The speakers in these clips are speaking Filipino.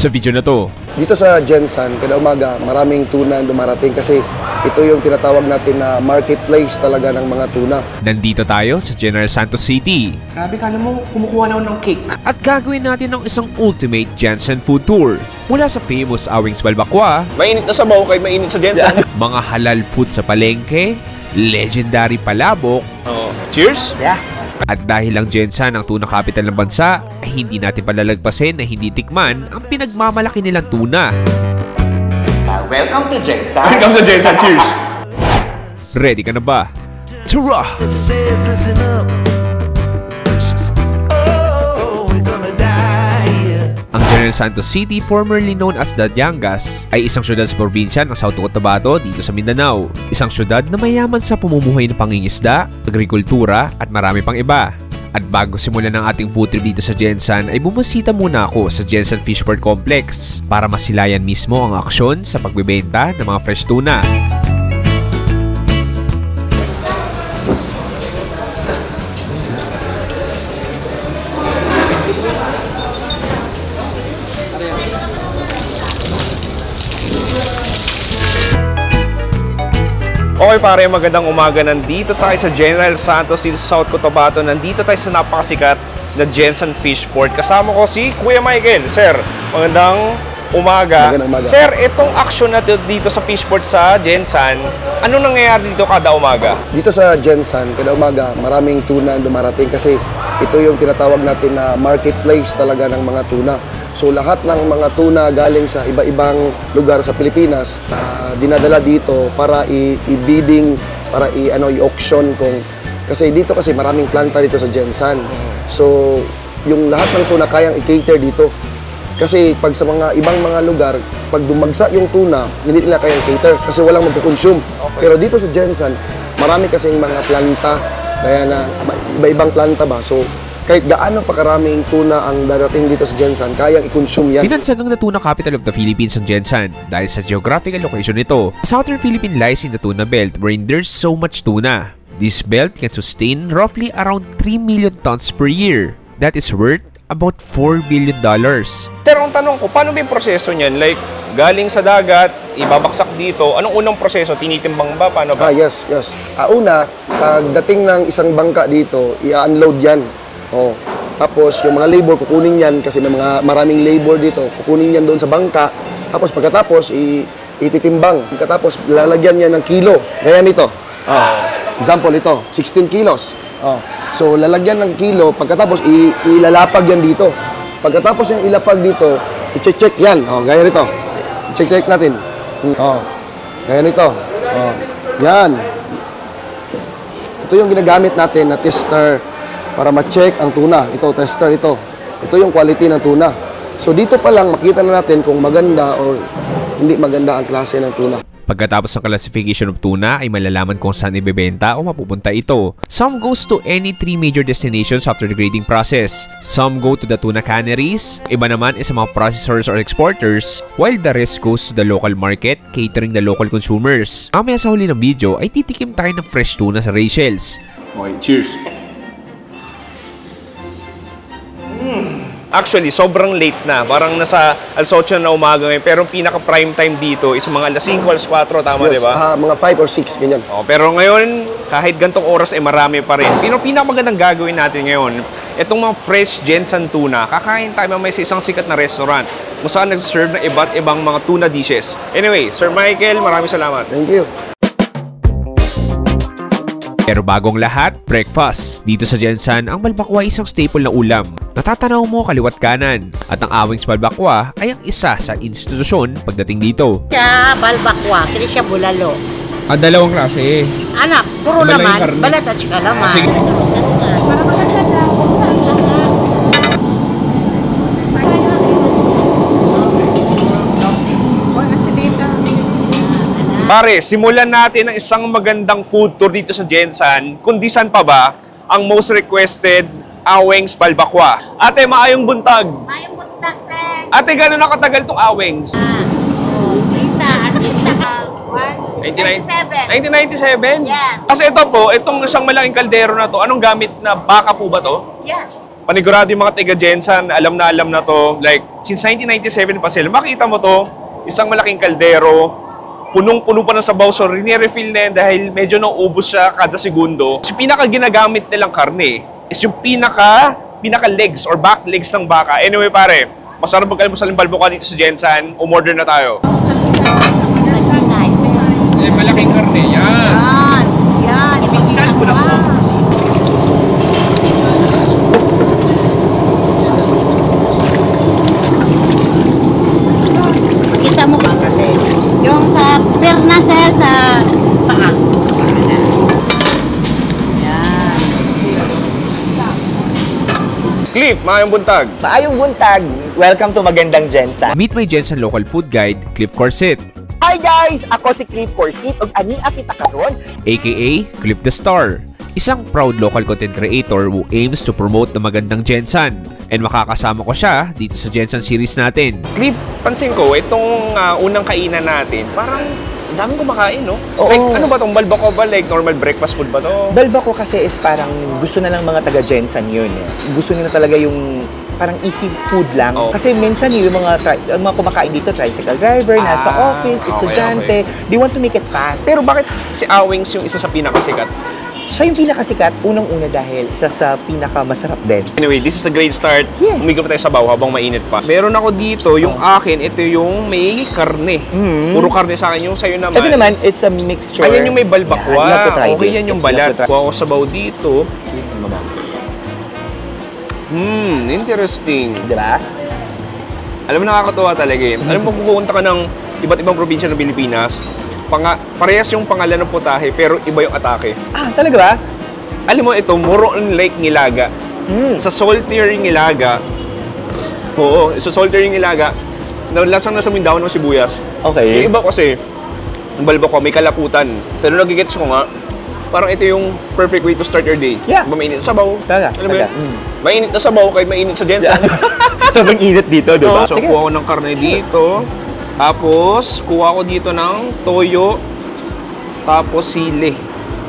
Sa video na to, dito sa Gensan, kada umaga, maraming tuna dumarating kasi ito yung tinatawag natin na marketplace talaga ng mga tuna. Nandito tayo sa General Santos City. Grabe ka mo, kumukuha na ng cake. At gagawin natin ng isang ultimate Gensan food tour. Mula sa famous Awings Balbakwa, mainit na sabaw kay mainit sa Gensan. mga halal food sa palengke, legendary palabok. Cheers! Yeah. At dahil ang Gensan ang tuna capital ng bansa, ay hindi natin palalagpasin na hindi tikman ang pinagmamalaki nilang tuna. Welcome to Gensan! Welcome to Gensan! Cheers! Ready ka na ba? Tara! Ang General Santos City, formerly known as Dayangas, ay isang syudad sa probinsya ng South Cotabato dito sa Mindanao. Isang syudad na mayaman sa pamumuhay ng pangingisda, agrikultura at marami pang iba. At bago simulan ng ating food trip dito sa Gensan ay bumusita muna ako sa Gensan Fishport Complex para masilayan mismo ang aksyon sa pagbebenta ng mga fresh tuna. Okay pare, magandang umaga. Nandito tayo sa General Santos City, South Cotabato. Nandito tayo sa napakasikat na Gensan Fishport. Kasama ko si Kuya Michael. Sir, magandang umaga. Sir, itong action natin dito sa Fishport sa Gensan, ano nangyayari dito kada umaga? Dito sa Gensan, kada umaga, maraming tuna dumarating kasi ito yung tinatawag natin na marketplace talaga ng mga tuna. So lahat ng mga tuna galing sa iba-ibang lugar sa Pilipinas dinadala dito para i-bidding, para i-auction kasi dito kasi maraming planta dito sa Gensan. So yung lahat ng tuna kayang i-cater dito. Kasi pag sa mga ibang mga lugar, pag dumagsa yung tuna, hindi nila kayang cater kasi walang magko-consume. Okay. Pero dito sa Gensan, marami kasing mga planta, kaya na iba-ibang planta ba. So kahit gaano pa karaming tuna ang darating dito sa Gensan, kayang i-consume yan. Pinansagang na tuna capital of the Philippines ang Gensan dahil sa geographical location nito. Southern Philippine lies in the tuna belt wherein there's so much tuna. This belt can sustain roughly around 3 million tons per year. That is worth about $4 billion. Pero ang tanong ko, paano ba yung proseso niyan? Like, galing sa dagat, ibabaksak dito, anong unang proseso? Tinitimbang ba? Paano ba? Yes. Una, pagdating ng isang bangka dito, i-unload yan. Tapos yung mga labor kukunin yan kasi may maraming labor dito. Kukunin yan doon sa bangka. Tapos pagkatapos ititimbang. Pagkatapos lalagyan niya ng kilo. Gaya nito. Example ito, 16 kilos. So lalagyan ng kilo, pagkatapos ilalapag yan dito. Pagkatapos yung ilapag dito, i-check yan. Gaya nito. I-check natin. Gaya nito. Yan. Ito yung ginagamit natin na tester para ma-check ang tuna. Ito, tester ito. Ito yung quality ng tuna. So dito pa lang makita na natin kung maganda o hindi maganda ang klase ng tuna. Pagkatapos ng classification of tuna ay malalaman kung saan ibebenta o mapupunta ito. Some goes to any 3 major destinations after the grading process. Some go to the tuna canneries, iba naman is sa mga processors or exporters, while the rest goes to the local market, catering the local consumers. Mamaya sa huli ng video ay titikim tayo ng fresh tuna sa Rachel's. Okay, cheers! Actually, sobrang late na. Parang nasa alas 8 na umaga ngayon. Pero pinaka-prime time dito is mga alas 5, alas 4. Tama, yes, diba? Mga 5 or 6, ganyan. Pero ngayon, kahit gantong oras, marami pa rin. Pero pinakamagandang gagawin natin ngayon, itong mga fresh Gensan tuna, kakain tayo mamaya sa isang sikat na restaurant kung saan nagsaserve ng iba't ibang mga tuna dishes. Anyway, Sir Michael, maraming salamat. Thank you. Pero bagong lahat, breakfast. Dito sa Gensan, ang balbakwa ay isang staple na ulam. Natatanaw mo kaliwat kanan. At ang Awings Balbakwa ay ang isa sa institusyon pagdating dito. Siya balbakwa, kaya siya bulalo. Dalawang klase. Anak, puro laman, balat at saka laman. Sige. Pare, simulan natin ang isang magandang food tour dito sa Gensan. Kundi saan pa ba ang most requested Awings Balbakwa. Ate, maayong buntag. Maayong buntag, sir. Ate, gano'n nakatagal itong Awings? Artista. 1997? Yes. Kasi ito po, itong isang malaking kaldero na to, anong gamit na baka po ba to? Yes. Panigurado yung mga taga Jensen, alam na to. Like, since 1997 pa sila. Makita mo to, isang malaking kaldero, punong-puno pa ng sabaw. So, refill na yan dahil medyo nauubos siya kada segundo. Yung pinaka ginagamit nilang karne is yung pinaka legs or back legs ng baka. Anyway, pare, masarap magkalimutan ng balboka dito sa Jensen. Umorder na tayo. Malaking karne, yan. Yan. Imiskan ko na po. Kita mo ba kasi? Yung sa perna sir, sa paa. Yan. Cliff, maayong buntag. Maayong buntag! Welcome to Magandang Jensen. Meet my Jensen local food guide, Cliff Corset, Hi guys! Ako si Cliff Corset ug ani kita karon. aka Cliff the Star. Isang proud local content creator who aims to promote the magandang Jensen. And makakasama ko siya dito sa Jensen series natin. Cliff, pansin ko, itong unang kainan natin, parang ang daming kumakain, no? Oo. Like, ano ba itong balbako ba? Like, normal breakfast food ba to? Balba ko kasi is parang gusto na lang mga taga Jensen yun. Gusto nila talaga yung parang easy food lang. Oh. Kasi minsan yung mga kumakain dito, tricycle driver, nasa office, estudyante, they want to make it fast. Pero bakit si Awings yung isa sa pinakasikat? Siya yung pinakasikat, unang-una dahil isa sa pinakamasarap din. Anyway, this is a great start. Yes. Umigop tayo sa baw habang mainit pa. Meron ako dito, yung akin, ito yung may karne. Puro karne sa akin, yung sa'yo naman. Ito naman, it's a mixture. Ayan yung may balbakwa. Yeah, I'd love to try Okay, this. yan yung I'd love balat. to try. Kuha ko sa baw dito. Interesting. Diba? Alam mo, nakakatuwa talaga eh. Alam mo, pupunta ka ng iba't ibang probinsya ng Pilipinas, parehas yung pangalan ng putahe, pero iba yung atake. Ah, talaga ba? Alam mo, ito, more on like nilaga. Sa saltier yung nilaga, sa saltier yung nilaga, lasang nasa Mindanao ng sibuyas. Okay. Yung iba kasi, ang balbako, may kalaputan. Pero nagigets ko nga, parang ito yung perfect way to start your day. Yeah. Diba, mainit na sabaw. Talaga, Alam mo yun? talaga. Mainit na sabaw kahit mainit sa Jensen. Sobrang init dito, diba? So, kuha ko ng karne dito. Tapos, kuha ko dito ng toyo. Tapos, sili.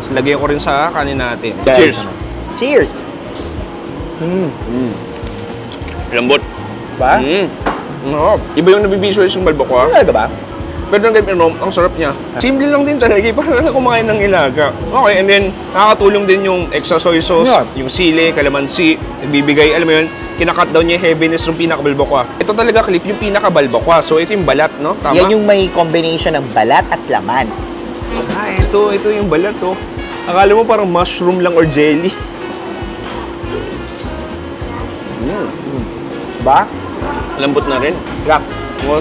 So, lagyan ko rin sa kanin natin. Cheers! Cheers! Lambot. Ba? Iba yung nabibisualize yung balbako. Talaga ba? Pero ang sarap niya. Simple lang din talaga. Parang kumakain ng ilaga. Okay, and then, nakakatulong din yung extra soy sauce, Yeah. yung sili, kalamansi, nagbibigay, alam mo yun, kinakat down niya yung heaviness ng pinakabalbakwa. Ito talaga, Cliff, yung pinakabalbakwa. So, ito yung balat, no? Tama? Yan yung may combination ng balat at laman. Ito yung balat, oh. Akala mo parang mushroom lang or jelly. Ba? Lambot na rin. Yeah.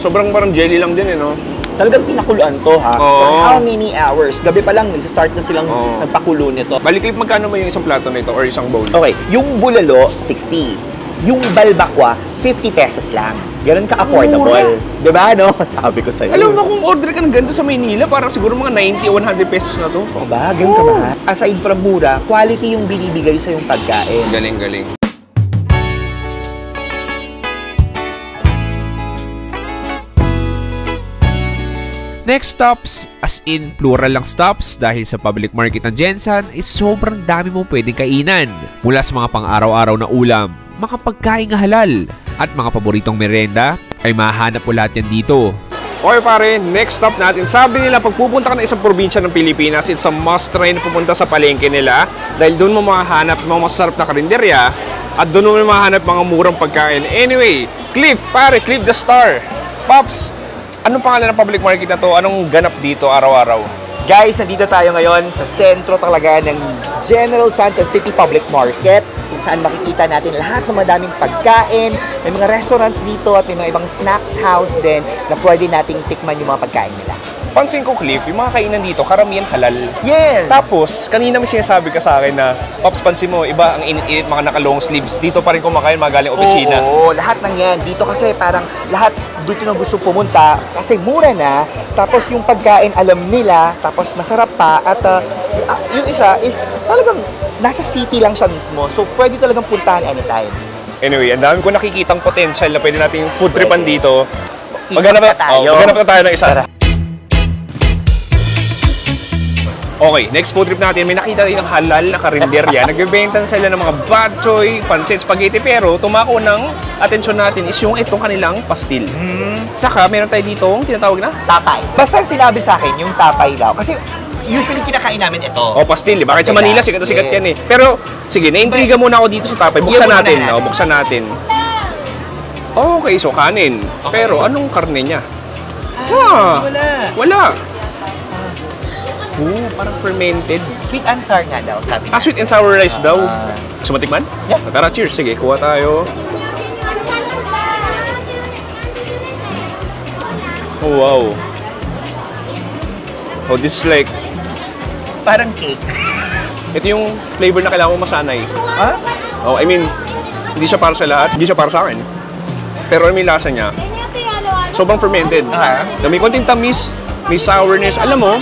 Sobrang parang jelly lang din, eh, no? Talagang pinakuluan to, ha? Oo. For how many hours? Gabi pa lang, nag-start na silang Oo. nagpakulo nito. Balik, Cliff, magkano ba yung isang plato nito or isang bowl? Okay, yung bulalo, 60. Yung balbakwa, 50 pesos lang. Ganun ka-affordable. Diba, no? Sabi ko sa'yo. Alam mo, kung order ka ng ganito sa Maynila, parang siguro mga 90 o 100 pesos na to. Diba? Ganun ka ba? Aside from mura, quality yung binibigay sa yung pagkain. Galing, galing. Next stops, as in plural lang stops dahil sa public market ng Jensen is sobrang dami mong pwedeng kainan. Mula sa mga pang-araw-araw na ulam, mga pagkain na halal, at mga paboritong merenda ay mahanap mo lahat yan dito. Okay pare, next stop natin. Sabi nila, pag pupunta ka ng isang probinsya ng Pilipinas, it's a must try na pupunta sa palengke nila dahil doon mo mahanap mga masarap na karinderya at doon mo mahanap mga murang pagkain. Anyway, Cliff, pare, Cliff the Star. Pops, anong pangalan ng public market na to? Anong ganap dito araw-araw? Guys, nandito tayo ngayon sa sentro talaga ng General Santos City Public Market kung saan makikita natin lahat ng madaming pagkain. May mga restaurants dito at may mga ibang snacks house din na pwede nating tikman yung mga pagkain nila. Pansin ko, Cliff, yung mga kainan dito, karamihan halal. Yes! Tapos, kanina may sinasabi ka sa akin na, Pops, pansin mo, iba ang init-init, mga naka-long sleeves. Dito pa rin kumakain, mga galing opisina. Oo, lahat ng yan. Dito kasi parang lahat dito na gusto pumunta kasi mura na. Tapos yung pagkain alam nila, tapos masarap pa. At yung isa is talagang nasa city lang siya mismo. So pwede talagang puntahan anytime. Anyway, ang dami ko nakikitang potential na pwede nating food tripan dito. Maghanap na tayo. Maghanap na tayo ng isa. Tara. Okay, next food trip natin, may nakita rin ng halal na karinderya. Nagbebenta sila ng mga bad choy, pancit, spaghetti, pero tumako ng atensyon natin is yung itong kanilang pastil. Tsaka meron tayo ditong tinatawag na Tapay. Basta ang sinabi sa akin, yung tapay daw. Kasi usually kinakain namin ito. pastil, di ba? Kahit sa Manila, sikat na sikat yan eh. Pero, sige, na-intriga muna ako dito sa tapay. Buksan Iyan muna natin, natin. buksan natin. Okay, so kanin. Pero anong karne niya? Wala. Parang fermented. Sweet and sour nga daw, sabi niya. Sweet and sour rice daw. Gusto mo tikman? Yeah. Tara, cheers. Sige, kuha tayo. Oh, wow. Oh, this is like, Parang cake. ito yung flavor na kailangan mo masanay. Ha? Oh, I mean, hindi siya para sa lahat. Hindi siya para sa akin. Pero yung lasa niya, sobrang fermented. Na may konting tamis, may sourness. Alam mo,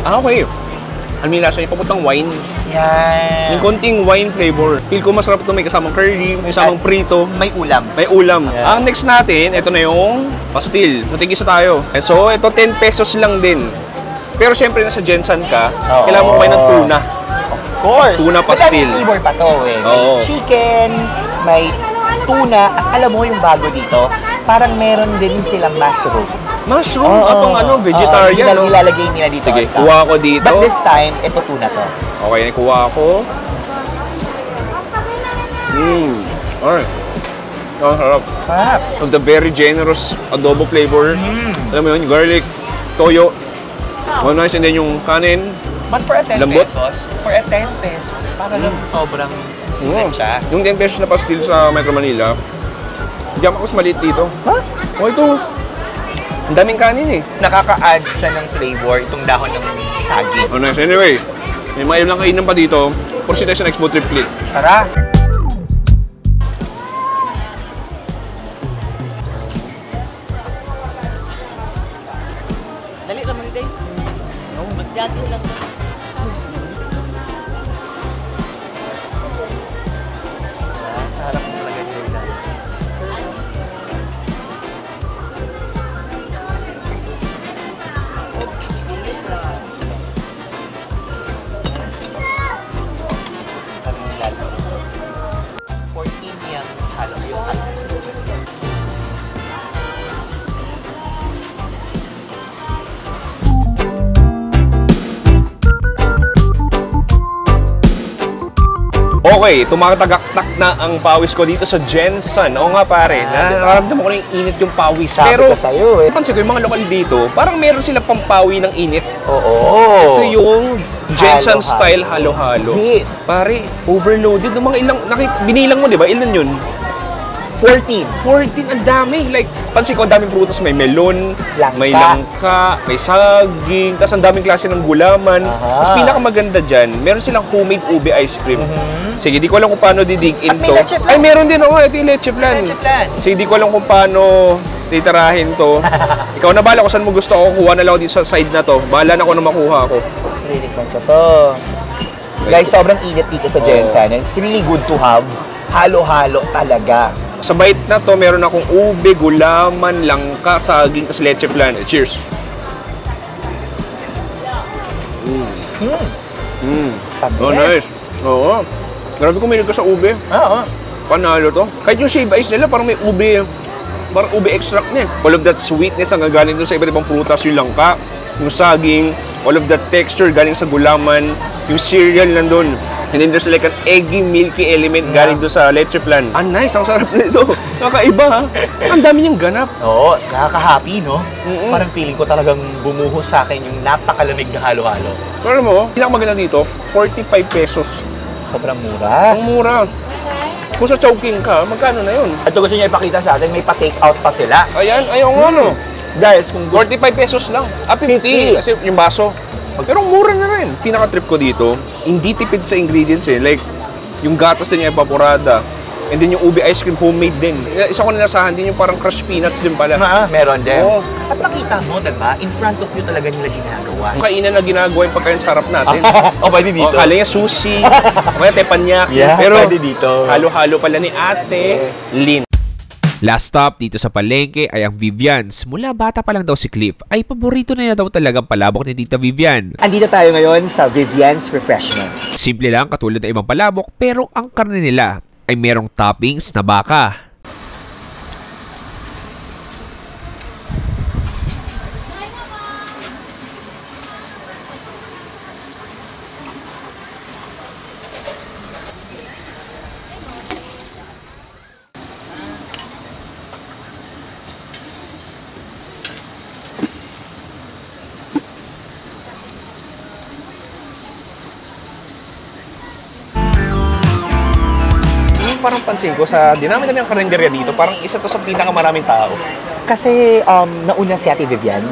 okay. Ano yung lasa niya? Papuntang wine. Yan. Yung konting wine flavor. Feel ko masarap ito. May kasamang curry, may kasamang prito. May ulam. May ulam. Yeah. Ang next natin, ito na yung pastil. So, tigisa tayo. So, ito 10 pesos lang din. Pero syempre, nasa Jensen ka, Oo. kailangan mo kumain ng tuna. Of course. Tuna pastil. Madaming flavor pa to eh. May Oo. chicken, may tuna, at alam mo yung bago dito, parang meron din silang mushroom. Mushroom? Pang vegetarian. Yung ilalagay nila dito. Sige, on top. kuha ko dito. But this time, ito tuna to. Okay, kuha ko. Alright. Ang harap. Sarap. Of the very generous adobo flavor. Alam mo yun, garlic, toyo. Oh, nice. And then yung kanin. But for a 10 Lambot. pesos, parang sobrang sweet siya. Yung 10 pesos na pastil sa Metro Manila, hindi ako mas maliit dito. Ha? Oh, ito. Ang daming kanin eh. Nakaka-add siya ng flavor, itong dahon ng saging. Oh, nice. Anyway, may mga ilang kainan pa dito. Proceed tayo sa next food trip clip. Tara! Dali naman din. Mag-jogging lang. Sa harap mo talaga nila. Yung halo yung ice cream. Okay, tumatagaktak na ang pawis ko dito sa Jensen. Oo nga pare, nararamdaman ko na yung init yung pawis. Sabi Pero, ko sa'yo eh. pansin ko yung mga lokal dito, parang meron sila pampawi ng init. Oo. Ito yung Jensen Halo-halo. style halo-halo. Yes. Pare, overloaded ng mga ilang, binilang mo di ba? Ilan yun? 14. 14, ang dami. Like, pansin ko, ang daming prutas. May melon, Langka. may langka, may saging, tapos ang daming klase ng gulaman. Aha. Tapos pinakamaganda dyan, meron silang homemade ube ice cream. Sige, di ko alam kung paano didig At may into. leche flan. Ay, meron din. Oo, ito yung leche flan. Leche flan. Sige, di ko alam kung paano titirahin to. Ikaw na bahala kung saan mo gusto ako. Kuha na lang ako dito sa side na to. Bahala na ako na makuha ako. Rinikman ko to. Guys, sobrang init dito sa Jensen. It's really good to have. Halo-halo talaga. Sa bite na to, meron akong ube, gulaman, langka, saging, tas leche flan. Cheers! Oh, nice. Oo. Grabe kumilig ko sa ube. Oo. Panalo to. Kahit yung shave ice nila, parang may ube. Parang ube extract niya. All of that sweetness ang gagaling doon sa iba't ibang prutas. Yung langka, yung saging, all of that texture galing sa gulaman, yung cereal nandun. And then there's like an eggy, milky element galing doon sa leche flan. Ah, nice. Ang sarap nito. Kakaiba ha. Ang dami niyang ganap. Oo, nakaka-happy, no? Parang feeling ko talagang bumuhos sa akin yung napakalamig na halo-halo. Pero mo, ilang maganda dito, 45 pesos. Sobrang mura. Ang mura. Kung sa Chowking ka, magkano na yun? Ito gusto niya ipakita sa atin, may pa-take out pa sila. Ayan, ayaw nga no. Guys, kung gusto 45 pesos lang. 50. Kasi yung baso. Pero mura na rin. Pinaka-trip ko dito, hindi tipid sa ingredients eh. Like, yung gatas din niya evaporada. And then yung ube ice cream, homemade din. Isa ko nilasahan din yung parang crushed peanuts din pala. meron din. Oo. At nakita mo, diba? In front of you talaga nila ginagawa. Yung kainan na ginagawa yung pagkain sa harap natin. O, pwede dito. O, akala niya sushi. O kaya teppanyaki. Yeah, Pero pwede dito. halo-halo pala ni Ate Lynn. Last stop dito sa palengke ay ang Vivian's. Mula bata pa lang daw si Cliff ay paborito na niya daw talagang palabok ni Tita Vivian. Andito tayo ngayon sa Vivian's Refreshment. Simple lang katulad ng ibang palabok pero ang karne nila ay merong toppings na baka. Parang pansin ko sa dinami-dami ang karinderya dito, parang isa to sa pinakamaraming tao. Kasi nauna si Ate Vivian.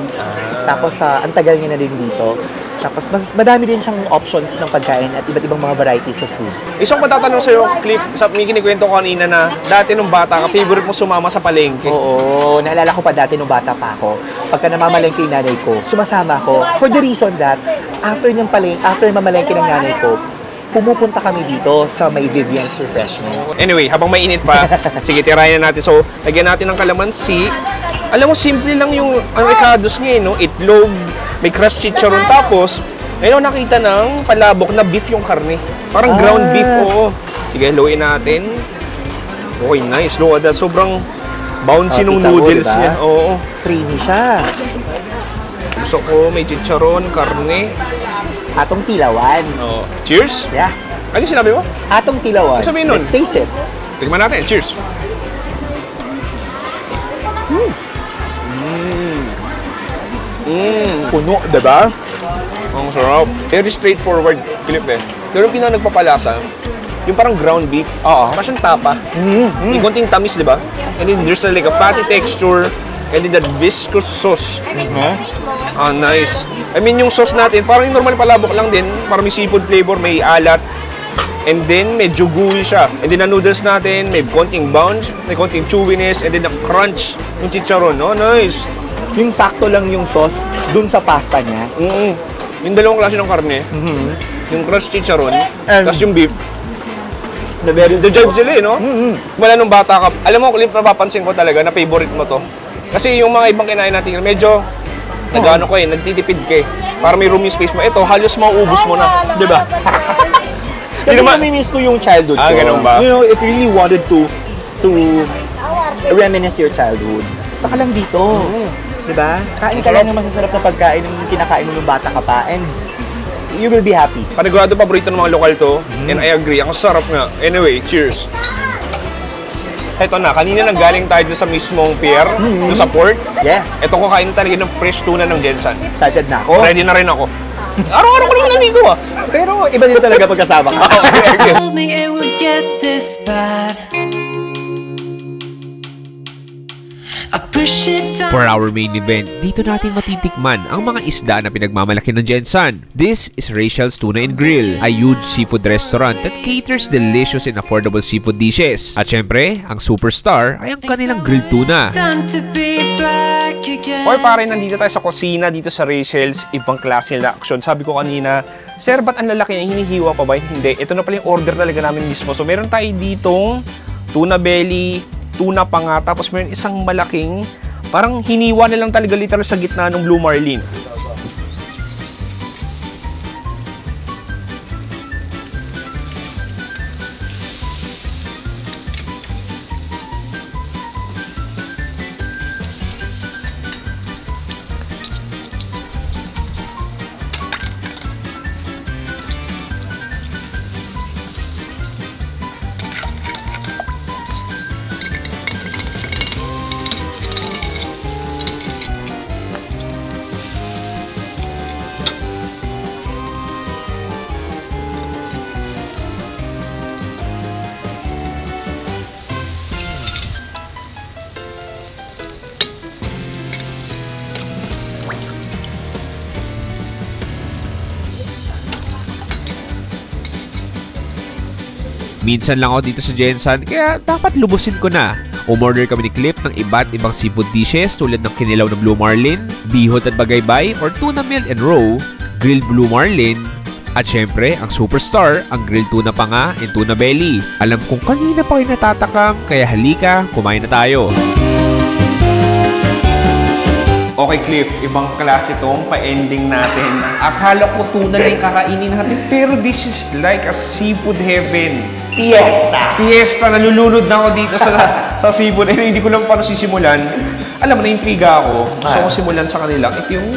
Tapos ang tagal niya na din dito. Tapos madami din siyang options ng pagkain at iba't ibang mga varieties of food. Isang matatanong sa'yo, Cliff, may kinikwento ko kanina na dati nung bata ka, favorite mo sumama sa palengke. Oo, naalala ko pa dati nung bata pa ako. Pagka namamalengke yung nanay ko, sumasama ako. For the reason that, after mamalengke ng nanay ko, pumupunta kami dito sa may Vivian's Refreshment. Anyway, habang mainit pa, sige, tirayan na natin. So, lagyan natin ng kalamansi. Alam mo, simple lang yung ikados niya, no? Itlog, may crushed chicharon. Tapos, ngayon nakita ng palabok na beef yung karne. Parang ground beef, oo. Sige, haluin natin. Okay, nice. Look at that. Sobrang bouncy nung noodles diba? niya. Oo. Creamy siya. Gusto ko, may chicharon, karne. Atong tilawan. Oh. Cheers! Yeah. Ano yung sinabi mo? Atong tilawan. Ano sabihin nun? Let's taste it. Tignan natin. Cheers! Puno, diba? Ang sarap. Very straightforward clip eh. Pero yung nagpapalasa, yung parang ground beef. Oo. Parang siyang tapa. May konting tamis, di ba? And then there's like a fatty texture. And then that viscous sauce. Ah, nice. I mean, yung sauce natin, parang yung normal palabok lang din. Parang may seafood flavor, may alat. And then, medyo gooey siya. And then, the noodles natin, may konting bounce, may konting chewiness, and then the crunch yung chicharon. Oh, nice. Yung sakto lang yung sauce dun sa pasta niya. Yung dalawang klase ng karne, yung crushed chicharon, tapos yung beef. The-jive sila eh, no? Wala nung bata ka. Alam mo, Cliff, napapansin ko talaga na favorite mo to. Kasi yung mga ibang kinain natin, medyo nag-ano ko eh, nagtitipid ka eh. Para may room yung space mo. Ito, halos mauubos mo na. Di ba? Kasi namimiss ko yung childhood ko. Ganun ba? You know, if you really wanted to reminisce your childhood, saka lang dito. Diba? Kain ka lang ng masasarap na pagkain ng kinakain mo nung bata ka pa and you will be happy. Panigurado paborito ng mga lokal to. And I agree. Ang sarap nga. Anyway, cheers. Ito na, kanina nang galing tayo doon sa mismong pier, doon sa port. Yeah. Ito ko kain talaga ng fresh tuna ng Jensen. Excited na ako. Ready na rin ako. Araw-araw ko naman nandito ah. Pero iba din talaga pagkasama ka. Okay. Told me it would get this bad. I push it down. For our main event, dito natin matitikman ang mga isda na pinagmamalaki ng Jensen. This is Rachel's Tuna and Grill, a huge seafood restaurant that caters delicious and affordable seafood dishes. At syempre, ang superstar ay ang kanilang grilled tuna. Time to be back again. Or pare, nandito tayo sa kusina, dito sa Rachel's, ibang klase na action. Sabi ko kanina, sir, ba't ang lalaki niya, hinihiwa pa ba? Hindi, ito na pala yung order talaga namin mismo. So meron tayo ditong tuna belly, tuna pa nga, tapos meron isang malaking, parang hiniwa na lang talaga literal sa gitna ng Blue Marlin. Minsan lang ako dito sa Jensen, kaya dapat lubusin ko na. Umorder kami ni Cliff ng iba't ibang seafood dishes tulad ng kinilaw na Blue Marlin, bihot at bagaybay or tuna melt and roe, grilled Blue Marlin, At syempre, ang superstar, ang grilled tuna pa nga and tuna belly. Alam kong kanina pa kayo natatakam, kaya halika, kumain na tayo. Okay, Cliff, ibang klase tong pa-ending natin. Akala ko tuna lang yung kakainin natin, pero this is like a seafood heaven. Fiesta! Nalulunod na ako dito sa seafood. Hindi ko lang paano sisimulan. Alam mo, na-intriga ako. Gusto ko simulan sa kanila. Ito yung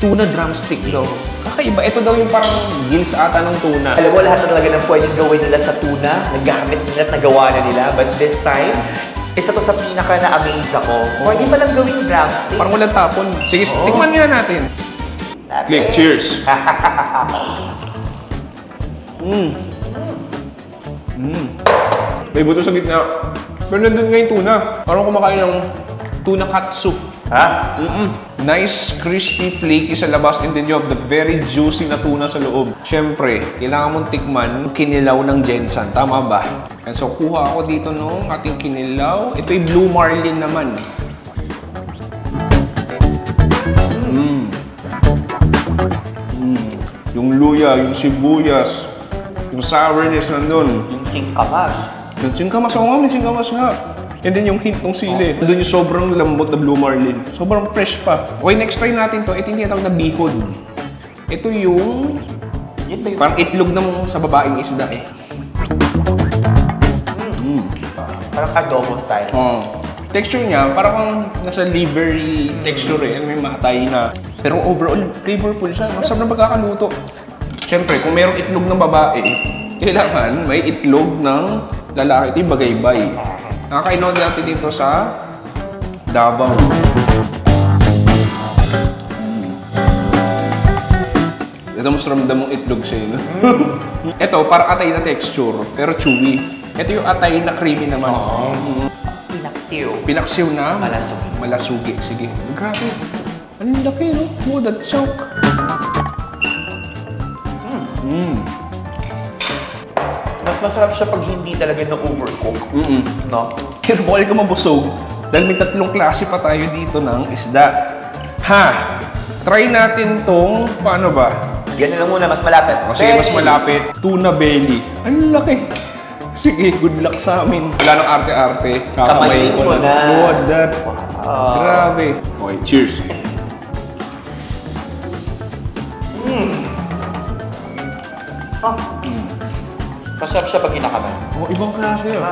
tuna drumstick daw. Kakaiba. Ito daw yung parang gills ata ng tuna. Alam mo, lahat na talaga ng pwedeng gawin nila sa tuna, nagamit nila at nagawa na nila. But this time, isa to sa pinaka na-amaze ako. Pwede pa lang gawin drumstick. Parang walang tapon. Sige, tikman nga natin. Cliff, cheers! May buto sa gitna. Pero nandun nga yung tuna. Parang kumakain ng tuna katsu. Ha? Nice, crispy, flaky sa labas, and then you have the very juicy na tuna sa loob. Siyempre, kailangan mong tikman yung kinilaw ng Jensen. Tama ba? And so, kuha ako dito nung ating kinilaw. Ito yung Blue Marlin naman. Yung luya, yung sibuyas, yung sourness nandun. Yung singkamas. Yung singkamas, oo nga, may singkamas nga. And then yung hint ng sili. Doon yung sobrang lambot na Blue Marlin. Sobrang fresh pa. Okay, next try natin to. Ito yung tinatawag na bihon. Ito yung parang itlog ng sa babaeng isda eh. Parang adobo style. Texture niya, parang kang nasa livery texture eh. May matay na. Pero overall, flavorful siya. Masarap na pagkakaluto. Siyempre, kung mayroong itlog ng babae, kailangan may itlog ng lalaki. Ito yung bagaybay. Nakakainom natin dito sa Davao. Ito mas ramdam mong itlog siya, no? Ito, parang atay na texture, pero chewy. Ito yung atay na creamy naman. Pinaksiw. Pinaksiw na Malasugi. malasugi. Sige. Grabe. Ano yung laki, no? Oh, that choke. Mas masarap siya pag hindi talaga na-overcook. No? Pero bawal ka mabusog dahil may tatlong klase pa tayo dito ng isda. Ha! Try natin tong, paano ba? Yan na lang muna, mas malapit. O sige, mas malapit. Tuna belly. Ang laki. Sige, good luck sa amin. Wala nang arte-arte. Kamayin mo na. Good, that. Grabe. Okay, cheers. Masarap siya pag kinakaman. Oh, ibang klase ah.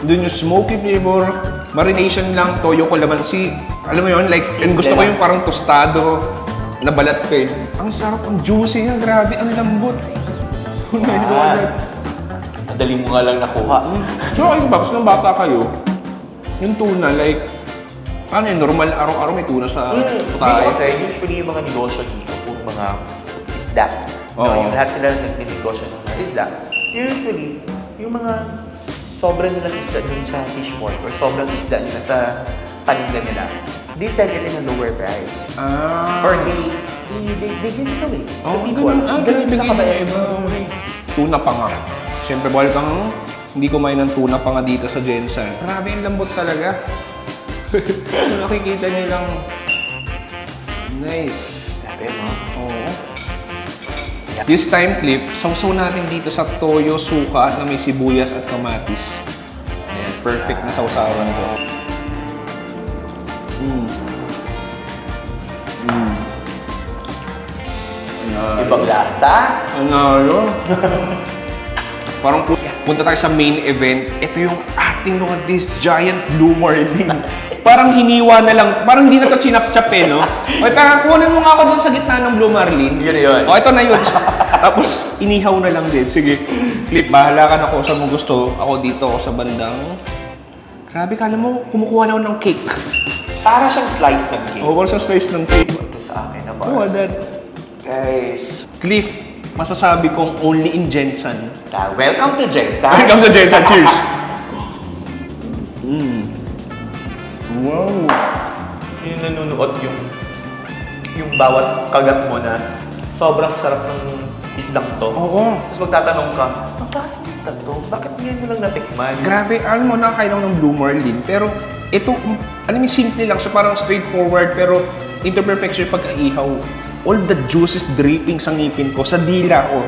Doon yung smoky flavor, marination lang, toyo kalamansi. Alam mo yun, like, and gusto ko yung parang tostado na balat pa eh. Ang sarap, ang juicy nga, grabe, ang lambot. Oh my God. Madali mo nga lang nakuha. So, ayun, Babs, nung bata kayo, yung tuna, like, ano yung normal, araw-araw may tuna sa tayo. Kasi usually yung mga negosyo dito, puro mga isda. No, yung lahat sila nag-negosyo ng mga isda. Usually, yung mga sobrang nilang isda dun sa fish port or sobrang isda nila sa paninda nila, they sell it in a lower price. Or they give it away. Oh, ganun. Ganun bigay na iba. Tuna pa nga. Siyempre, bawal kang hindi kumain ng tuna pa nga dito sa Jensen. Grabe, ang lambot talaga. Kung nakikita niyo lang. Nice. Grabe, no? Oo. This time, Clip, sausaw natin dito sa toyo, suka na may sibuyas at kamatis. Ayan, perfect na sausawan ko. Ibang lasa. Ano? Parang punta tayo sa main event. Ito yung ating look at this giant Blue Marlin. Parang hiniwa na lang. Parang hindi na ito chinap-chap eh, no? O, parang kunin mo nga ako dun sa gitna ng Blue Marlin. Yun. O, ito na yun. Tapos, inihaw na lang din. Sige, Clip, bahala ka na kung saan mo gusto. Ako dito, ako sa bandang. Grabe, kala mo, kumukuha na ako ng cake. Para siyang slice ng cake. O, parang sa slice ng cake. Ito sa akin na ba? Oh, that. Guys. Cliff, masasabi kong only in Jensen. Welcome to Jensen. Welcome to Jensen. Cheers! Wow! Yung nanunuot yung bawat kagat mo na sobrang sarap ng isdang to. Oo. Tapos magtatanong ka, ang klaseng isda to? Bakit ngayon mo lang natikman? Grabe, alam mo, nakakailang ng Blue Marlin. Pero ito, alam mo, simple lang siya, parang straightforward, pero into perfection pagka-ihaw. all the juices dripping sa ngipin ko, sa dila ko.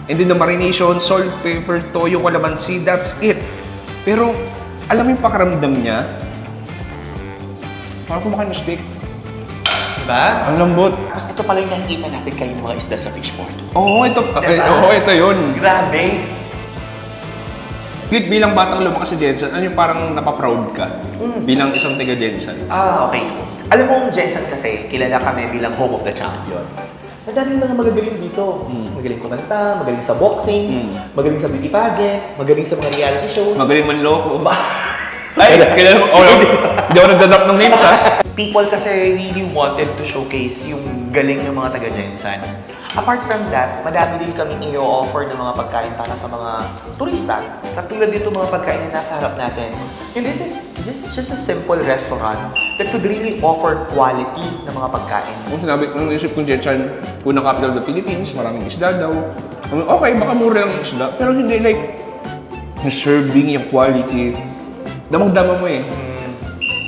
And then the marination, salt, pepper, toyo, kalamansi, that's it. Pero, alam mo yung pakaramdam niya? Parang kumakain ng steak. Diba? Ang lambot. Tapos ito pala yung nakikita natin kayo mga isda sa fishport. Oo, ito. Diba? Ito yun. Grabe. Clip, bilang batang lumakas sa Jensen, ano yung parang napaproud ka? Bilang isang taga Jensen? Okay. Alam mo, Jensen kasi, kilala kami bilang home of the champions. Madaming mga magagaling dito. Magaling kumanta, magaling sa boxing, magaling sa beauty pageant, magaling sa mga reality shows. Magaling manloko. Ay, kilala mo? Hindi ako nagdadrop ng names, ha? People kasi really wanted to showcase yung galing ng mga taga-Jensen. Apart from that, madami din kami i-offer ng mga pagkain para sa mga turista. Katulad dito mga pagkain na nasa harap natin. And this is just a simple restaurant that could really offer quality ng mga pagkain. Kung sinabi, nung isip kong Jensen, unang capital of the Philippines, maraming isda daw. Okay, baka mura lang isda, pero hindi like, yung serving, yung quality, damang-dama mo eh.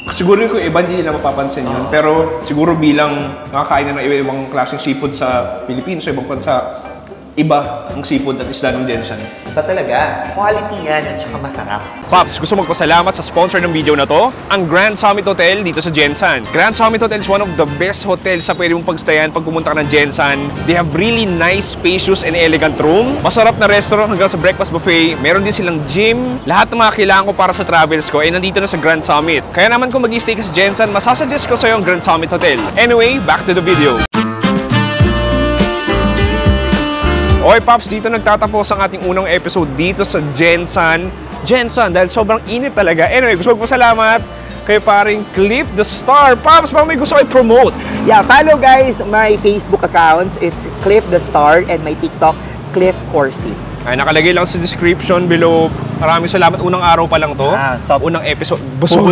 Siguro yung iba hindi nila mapapansin yun, pero siguro bilang nakakain na ng iba-ibang klaseng seafood sa Pilipinas, sa ibang bansa, iba ang seafood at isda ng Jensen. Iba talaga. Quality yan at saka masarap. Pops, gusto magpasalamat sa sponsor ng video na to, ang Grand Summit Hotel dito sa Jensen. Grand Summit Hotel is one of the best hotels sa pwede mong pagstayan pag pumunta ka ng Jensen. They have really nice, spacious, and elegant room. Masarap na restaurant hanggang sa breakfast buffet. Meron din silang gym. Lahat ng mga kailangan ko para sa travels ko ay nandito na sa Grand Summit. Kaya naman kung mag-i-stay ka sa Jensen, masasuggest ko sa'yo ang Grand Summit Hotel. Anyway, back to the video. Okay, Pops, dito nagtatapos ang ating unang episode dito sa Jensen. Dahil sobrang init talaga. Anyway, gusto magpasalamat kay paring Cliff the Star. Pops, baka may gusto kayo promote. Yeah, follow guys my Facebook accounts. It's Cliff the Star and my TikTok, Cliff Corsi. Ay, nakalagay lang sa description below. Maraming salamat. Unang araw pa lang to. Unang episode. Busog.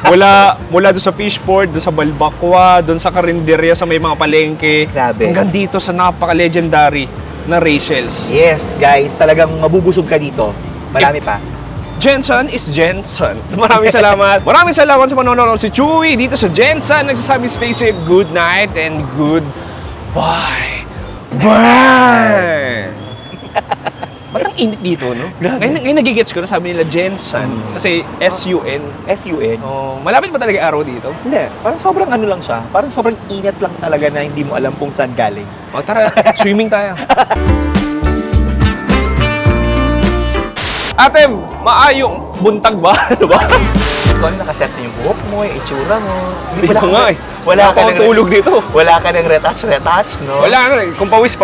Mula doon sa fishport, doon sa Balbakwa, doon sa karinderya, sa may mga palengke. Grabe. Hanggang dito sa napaka-legendary na Rachel's. Yes, guys. Talagang mabubusog ka dito. Marami pa. Jensen is Jensen. Maraming salamat. Maraming salamat sa panonood. Si Chewy dito sa Jensen. Nagsasabi, stay safe, good night, and good bye. Bye! Ba't ang init dito, no? Ngayon nagigets ko na sabi nila Jensen. Kasi S-U-N. S-U-N? Oh, malapit ba talaga araw dito? Hindi. Parang sobrang ano lang siya. Parang sobrang init lang talaga na hindi mo alam kung saan galing. O tara, swimming tayo. Ate, maayong buntag ba? Ano ba? Ikaw nakaset na yung buhok mo, yung itsura mo. Hindi ko nga eh. Wala ka tulog dito. Wala ka ng retouch, no? Wala na eh. Kung pawis.